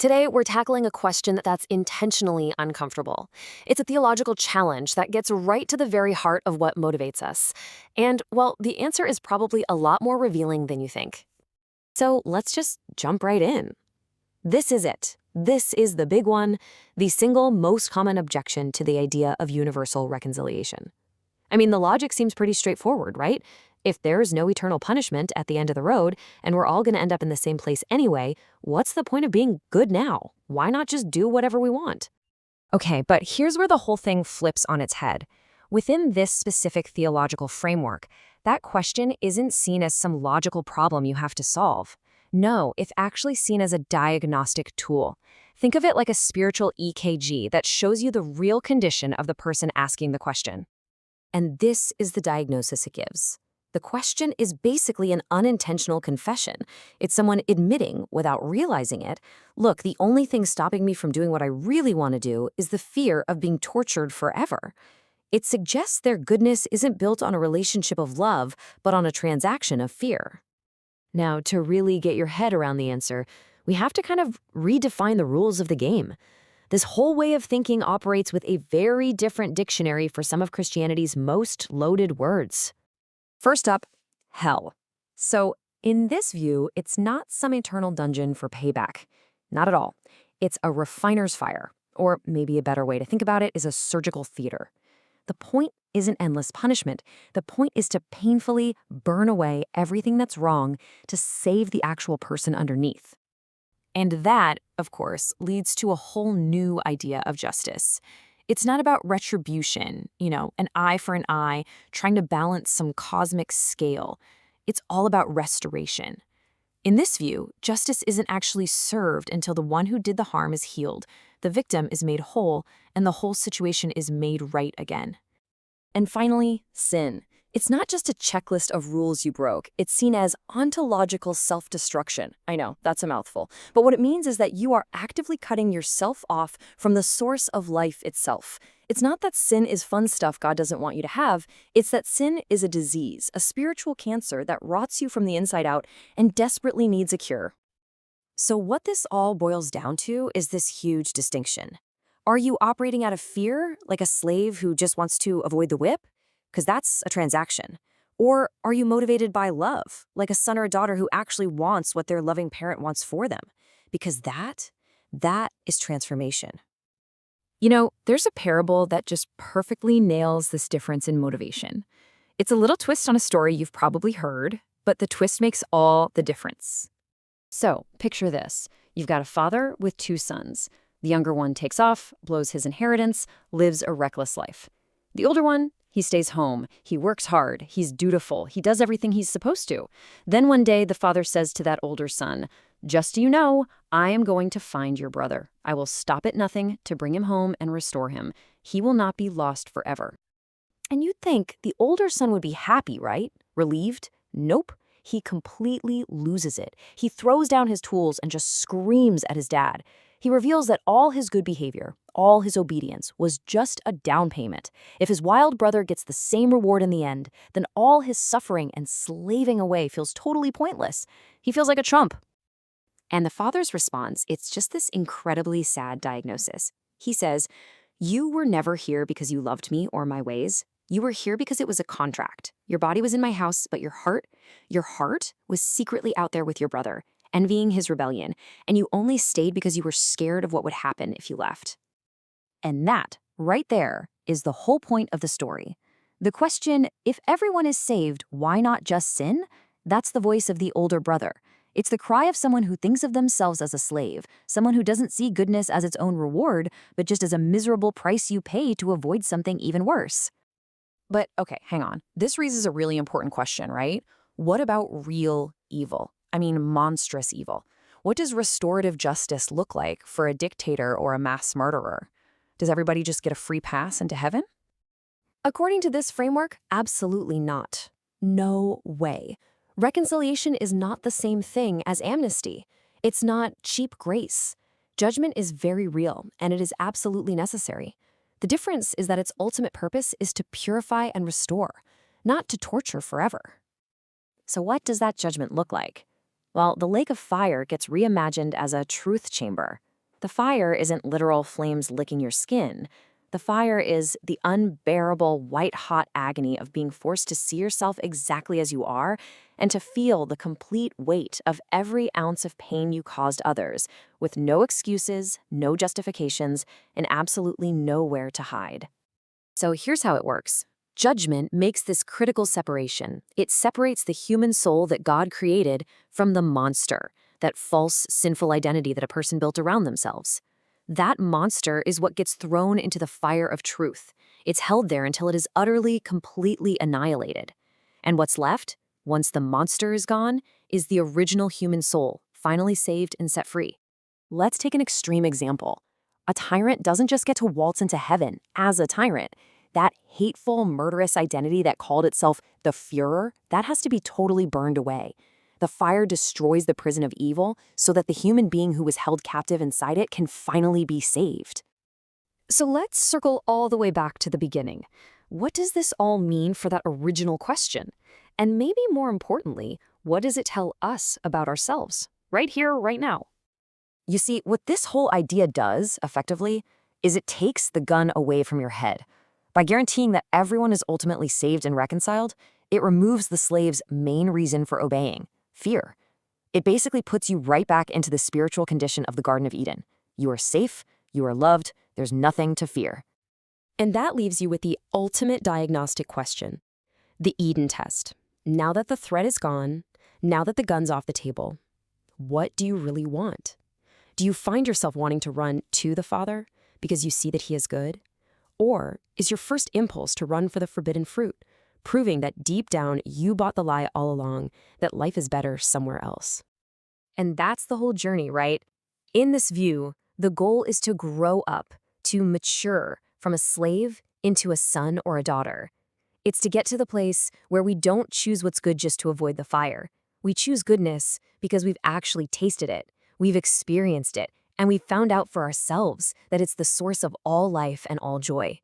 Today, we're tackling a question that's intentionally uncomfortable. It's a theological challenge that gets right to the very heart of what motivates us. And, well, the answer is probably a lot more revealing than you think. So let's just jump right in. This is it. This is the big one, the single most common objection to the idea of universal reconciliation. I mean, the logic seems pretty straightforward, right? If there's no eternal punishment at the end of the road, and we're all going to end up in the same place anyway, what's the point of being good now? Why not just do whatever we want? Okay, but here's where the whole thing flips on its head. Within this specific theological framework, that question isn't seen as some logical problem you have to solve. No, it's actually seen as a diagnostic tool. Think of it like a spiritual EKG that shows you the real condition of the person asking the question. And this is the diagnosis it gives. The question is basically an unintentional confession. It's someone admitting, without realizing it, look, the only thing stopping me from doing what I really want to do is the fear of being tortured forever. It suggests their goodness isn't built on a relationship of love, but on a transaction of fear. Now, to really get your head around the answer, we have to kind of redefine the rules of the game. This whole way of thinking operates with a very different dictionary for some of Christianity's most loaded words. First up, hell. So, in this view, it's not some eternal dungeon for payback. Not at all. It's a refiner's fire. Or maybe a better way to think about it is a surgical theater. The point isn't endless punishment. The point is to painfully burn away everything that's wrong to save the actual person underneath. And that, of course, leads to a whole new idea of justice. It's not about retribution, an eye for an eye, trying to balance some cosmic scale. It's all about restoration. In this view, justice isn't actually served until the one who did the harm is healed, the victim is made whole, and the whole situation is made right again. And finally, sin. It's not just a checklist of rules you broke. It's seen as ontological self-destruction. I know, that's a mouthful. But what it means is that you are actively cutting yourself off from the source of life itself. It's not that sin is fun stuff God doesn't want you to have. It's that sin is a disease, a spiritual cancer that rots you from the inside out and desperately needs a cure. So what this all boils down to is this huge distinction. Are you operating out of fear, like a slave who just wants to avoid the whip? Because that's a transaction. Or are you motivated by love, like a son or a daughter who actually wants what their loving parent wants for them? Because that is transformation. There's a parable that just perfectly nails this difference in motivation. It's a little twist on a story you've probably heard, but the twist makes all the difference. So, picture this. You've got a father with two sons. The younger one takes off, blows his inheritance, lives a reckless life. The older one, he stays home, he works hard, he's dutiful, he does everything he's supposed to. Then one day the father says to that older son, "Just so you know, I am going to find your brother. I will stop at nothing to bring him home and restore him. He will not be lost forever." And you'd think the older son would be happy, right? Relieved? Nope. He completely loses it. He throws down his tools and just screams at his dad. He reveals that all his good behavior, all his obedience, was just a down payment. If his wild brother gets the same reward in the end, then all his suffering and slaving away feels totally pointless. He feels like a chump. And the father's response, it's just this incredibly sad diagnosis. He says, "You were never here because you loved me or my ways. You were here because it was a contract. Your body was in my house, but your heart was secretly out there with your brother, envying his rebellion, and you only stayed because you were scared of what would happen if you left." And that, right there, is the whole point of the story. The question, if everyone is saved, why not just sin? That's the voice of the older brother. It's the cry of someone who thinks of themselves as a slave, someone who doesn't see goodness as its own reward, but just as a miserable price you pay to avoid something even worse. But okay, hang on. This raises a really important question, right? What about real evil? I mean, monstrous evil. What does restorative justice look like for a dictator or a mass murderer? Does everybody just get a free pass into heaven? According to this framework, absolutely not. No way. Reconciliation is not the same thing as amnesty. It's not cheap grace. Judgment is very real, and it is absolutely necessary. The difference is that its ultimate purpose is to purify and restore, not to torture forever. So what does that judgment look like? Well, the lake of fire gets reimagined as a truth chamber. The fire isn't literal flames licking your skin. The fire is the unbearable, white-hot agony of being forced to see yourself exactly as you are and to feel the complete weight of every ounce of pain you caused others, with no excuses, no justifications, and absolutely nowhere to hide. So here's how it works. Judgment makes this critical separation. It separates the human soul that God created from the monster, that false, sinful identity that a person built around themselves. That monster is what gets thrown into the fire of truth. It's held there until it is utterly, completely annihilated. And what's left, once the monster is gone, is the original human soul, finally saved and set free. Let's take an extreme example. A tyrant doesn't just get to waltz into heaven as a tyrant. That hateful, murderous identity that called itself the Führer, that has to be totally burned away. The fire destroys the prison of evil so that the human being who was held captive inside it can finally be saved. So let's circle all the way back to the beginning. What does this all mean for that original question? And maybe more importantly, what does it tell us about ourselves, right here, right now? You see, what this whole idea does, effectively, is it takes the gun away from your head. By guaranteeing that everyone is ultimately saved and reconciled, it removes the slave's main reason for obeying, fear. It basically puts you right back into the spiritual condition of the Garden of Eden. You are safe, you are loved, there's nothing to fear. And that leaves you with the ultimate diagnostic question, the Eden test. Now that the threat is gone, now that the gun's off the table, what do you really want? Do you find yourself wanting to run to the Father because you see that He is good? Or is your first impulse to run for the forbidden fruit, proving that deep down you bought the lie all along, that life is better somewhere else? And that's the whole journey, right? In this view, the goal is to grow up, to mature from a slave into a son or a daughter. It's to get to the place where we don't choose what's good just to avoid the fire. We choose goodness because we've actually tasted it, we've experienced it, and we've found out for ourselves that it's the source of all life and all joy.